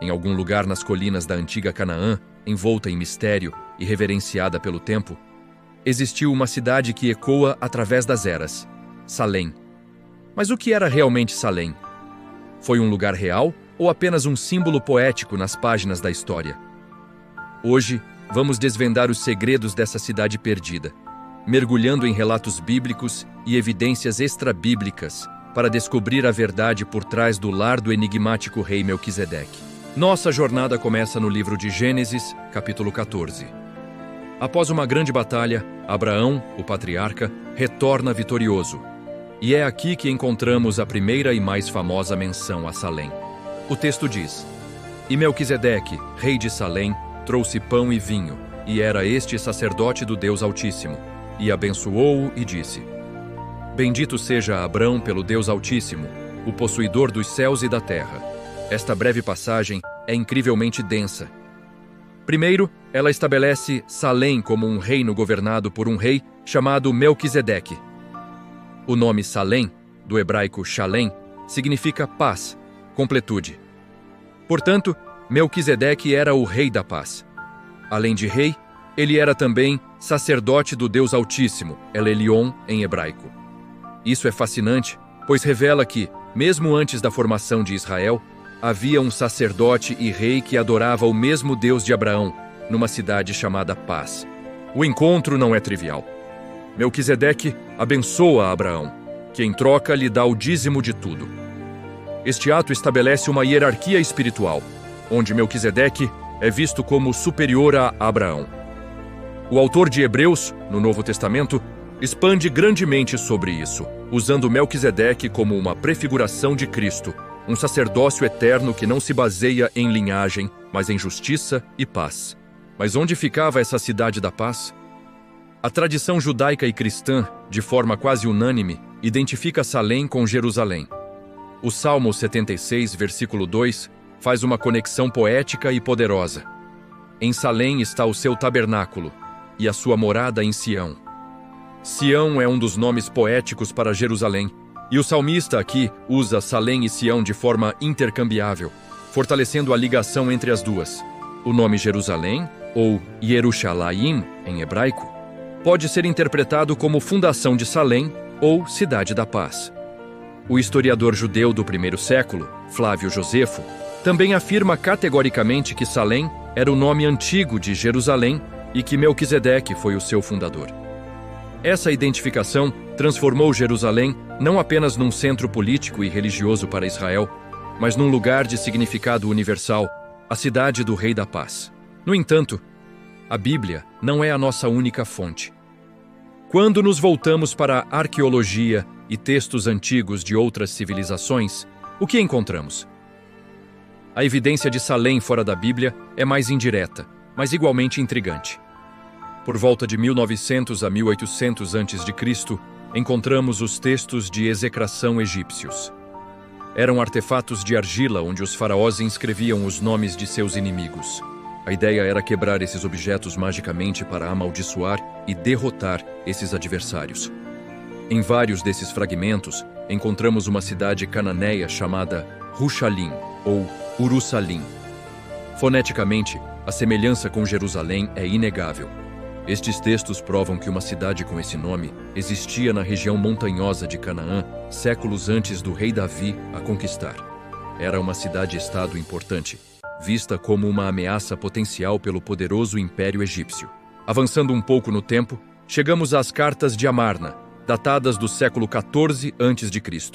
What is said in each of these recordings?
em algum lugar nas colinas da antiga Canaã, envolta em mistério e reverenciada pelo tempo, existiu uma cidade que ecoa através das eras, Salém. Mas o que era realmente Salém? Foi um lugar real ou apenas um símbolo poético nas páginas da história? Hoje, vamos desvendar os segredos dessa cidade perdida, mergulhando em relatos bíblicos e evidências extrabíblicas para descobrir a verdade por trás do lar do enigmático rei Melquisedeque. Nossa jornada começa no livro de Gênesis, capítulo 14. Após uma grande batalha, Abraão, o patriarca, retorna vitorioso. E é aqui que encontramos a primeira e mais famosa menção a Salém. O texto diz: "E Melquisedeque, rei de Salém, trouxe pão e vinho, e era este sacerdote do Deus Altíssimo. E abençoou-o e disse: Bendito seja Abrão pelo Deus Altíssimo, o possuidor dos céus e da terra." Esta breve passagem é incrivelmente densa. Primeiro, ela estabelece Salém como um reino governado por um rei chamado Melquisedeque. O nome Salém, do hebraico Shalem, significa paz, completude. Portanto, Melquisedeque era o rei da paz. Além de rei, ele era também sacerdote do Deus Altíssimo, El Elyon em hebraico. Isso é fascinante, pois revela que, mesmo antes da formação de Israel, havia um sacerdote e rei que adorava o mesmo Deus de Abraão, numa cidade chamada Paz. O encontro não é trivial. Melquisedeque abençoa Abraão, que em troca lhe dá o dízimo de tudo. Este ato estabelece uma hierarquia espiritual, onde Melquisedeque é visto como superior a Abraão. O autor de Hebreus, no Novo Testamento, expande grandemente sobre isso, usando Melquisedeque como uma prefiguração de Cristo, um sacerdócio eterno que não se baseia em linhagem, mas em justiça e paz. Mas onde ficava essa cidade da paz? A tradição judaica e cristã, de forma quase unânime, identifica Salém com Jerusalém. O Salmo 76, versículo 2, faz uma conexão poética e poderosa. Em Salém está o seu tabernáculo, e a sua morada em Sião. Sião é um dos nomes poéticos para Jerusalém, e o salmista aqui usa Salém e Sião de forma intercambiável, fortalecendo a ligação entre as duas. O nome Jerusalém, ou Yerushalayim em hebraico, pode ser interpretado como fundação de Salém ou Cidade da Paz. O historiador judeu do primeiro século, Flávio Josefo, também afirma categoricamente que Salém era o nome antigo de Jerusalém e que Melquisedeque foi o seu fundador. Essa identificação transformou Jerusalém não apenas num centro político e religioso para Israel, mas num lugar de significado universal, a cidade do Rei da Paz. No entanto, a Bíblia não é a nossa única fonte. Quando nos voltamos para a arqueologia e textos antigos de outras civilizações, o que encontramos? A evidência de Salém fora da Bíblia é mais indireta, mas igualmente intrigante. Por volta de 1900 a 1800 a.C., encontramos os textos de execração egípcios. Eram artefatos de argila onde os faraós inscreviam os nomes de seus inimigos. A ideia era quebrar esses objetos magicamente para amaldiçoar e derrotar esses adversários. Em vários desses fragmentos, encontramos uma cidade cananeia chamada Rushalim, ou Urusalim. Foneticamente, a semelhança com Jerusalém é inegável. Estes textos provam que uma cidade com esse nome existia na região montanhosa de Canaã séculos antes do rei Davi a conquistar. Era uma cidade-estado importante, vista como uma ameaça potencial pelo poderoso Império Egípcio. Avançando um pouco no tempo, chegamos às Cartas de Amarna, datadas do século XIV a.C.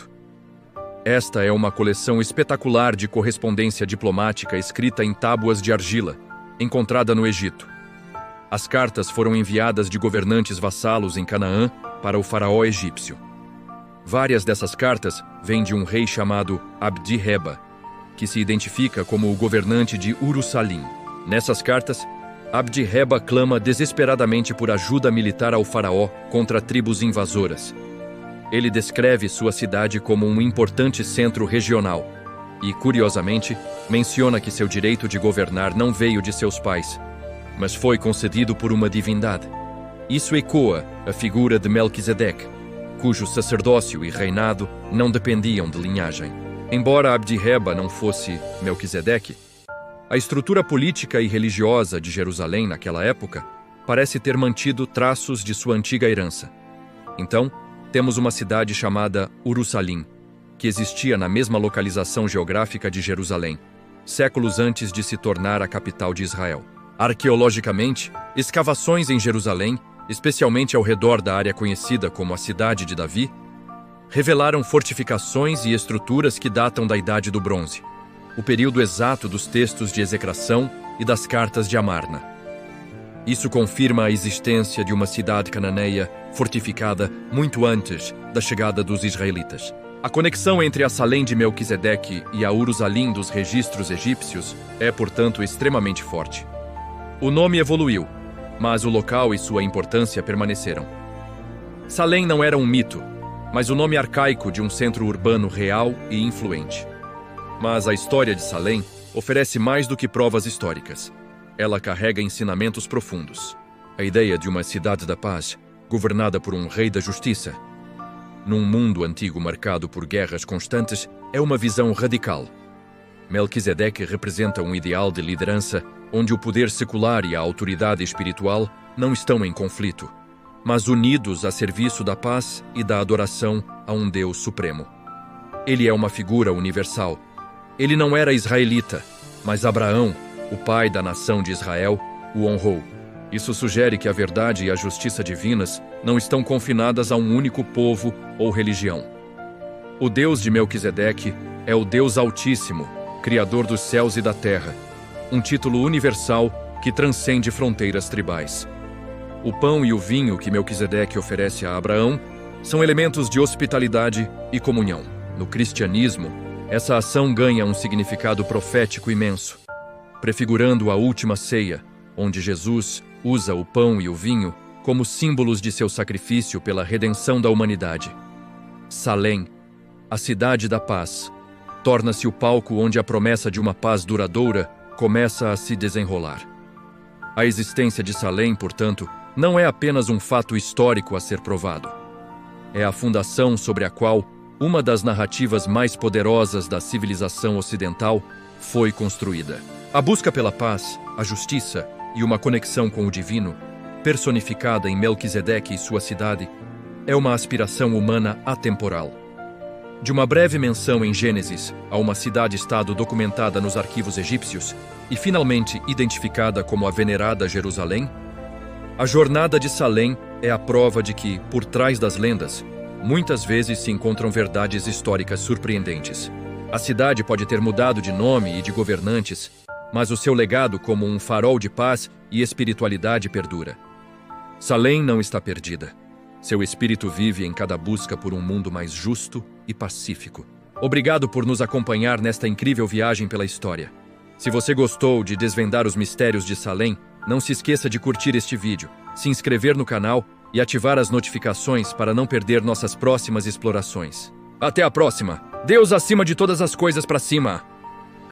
Esta é uma coleção espetacular de correspondência diplomática escrita em tábuas de argila, encontrada no Egito. As cartas foram enviadas de governantes vassalos em Canaã para o faraó egípcio. Várias dessas cartas vêm de um rei chamado Abdi-Reba, que se identifica como o governante de Urusalim. Nessas cartas, Abdi-Reba clama desesperadamente por ajuda militar ao faraó contra tribos invasoras. Ele descreve sua cidade como um importante centro regional e, curiosamente, menciona que seu direito de governar não veio de seus pais, mas foi concedido por uma divindade. Isso ecoa a figura de Melquisedeque, cujo sacerdócio e reinado não dependiam de linhagem. Embora Abdi-Reba não fosse Melquisedeque, A estrutura política e religiosa de Jerusalém naquela época parece ter mantido traços de sua antiga herança. Então, temos uma cidade chamada Urussalim, que existia na mesma localização geográfica de Jerusalém, séculos antes de se tornar a capital de Israel. Arqueologicamente, escavações em Jerusalém, especialmente ao redor da área conhecida como a Cidade de Davi, revelaram fortificações e estruturas que datam da Idade do Bronze, o período exato dos textos de execração e das cartas de Amarna. Isso confirma a existência de uma cidade cananeia fortificada muito antes da chegada dos israelitas. A conexão entre a Salém de Melquisedeque e a Urussalim dos registros egípcios é, portanto, extremamente forte. O nome evoluiu, mas o local e sua importância permaneceram. Salém não era um mito, mas o nome arcaico de um centro urbano real e influente. Mas a história de Salém oferece mais do que provas históricas. Ela carrega ensinamentos profundos. A ideia de uma cidade da paz, governada por um rei da justiça, num mundo antigo marcado por guerras constantes, é uma visão radical. Melquisedeque representa um ideal de liderança onde o poder secular e a autoridade espiritual não estão em conflito, mas unidos a serviço da paz e da adoração a um Deus supremo. Ele é uma figura universal. Ele não era israelita, mas Abraão, o pai da nação de Israel, o honrou. Isso sugere que a verdade e a justiça divinas não estão confinadas a um único povo ou religião. O Deus de Melquisedeque é o Deus Altíssimo, Criador dos céus e da terra, um título universal que transcende fronteiras tribais. O pão e o vinho que Melquisedeque oferece a Abraão são elementos de hospitalidade e comunhão. No cristianismo, essa ação ganha um significado profético imenso, prefigurando a última ceia, onde Jesus usa o pão e o vinho como símbolos de seu sacrifício pela redenção da humanidade. Salém, a cidade da paz, torna-se o palco onde a promessa de uma paz duradoura começa a se desenrolar. A existência de Salém, portanto, não é apenas um fato histórico a ser provado. É a fundação sobre a qual uma das narrativas mais poderosas da civilização ocidental foi construída. A busca pela paz, a justiça e uma conexão com o divino, personificada em Melquisedeque e sua cidade, é uma aspiração humana atemporal. De uma breve menção em Gênesis a uma cidade-estado documentada nos arquivos egípcios e finalmente identificada como a venerada Jerusalém, a jornada de Salém é a prova de que, por trás das lendas, muitas vezes se encontram verdades históricas surpreendentes. A cidade pode ter mudado de nome e de governantes, mas o seu legado como um farol de paz e espiritualidade perdura. Salém não está perdida. Seu espírito vive em cada busca por um mundo mais justo e pacífico. Obrigado por nos acompanhar nesta incrível viagem pela história. Se você gostou de desvendar os mistérios de Salém, não se esqueça de curtir este vídeo, se inscrever no canal e ativar as notificações para não perder nossas próximas explorações. Até a próxima! Deus acima de todas as coisas para cima!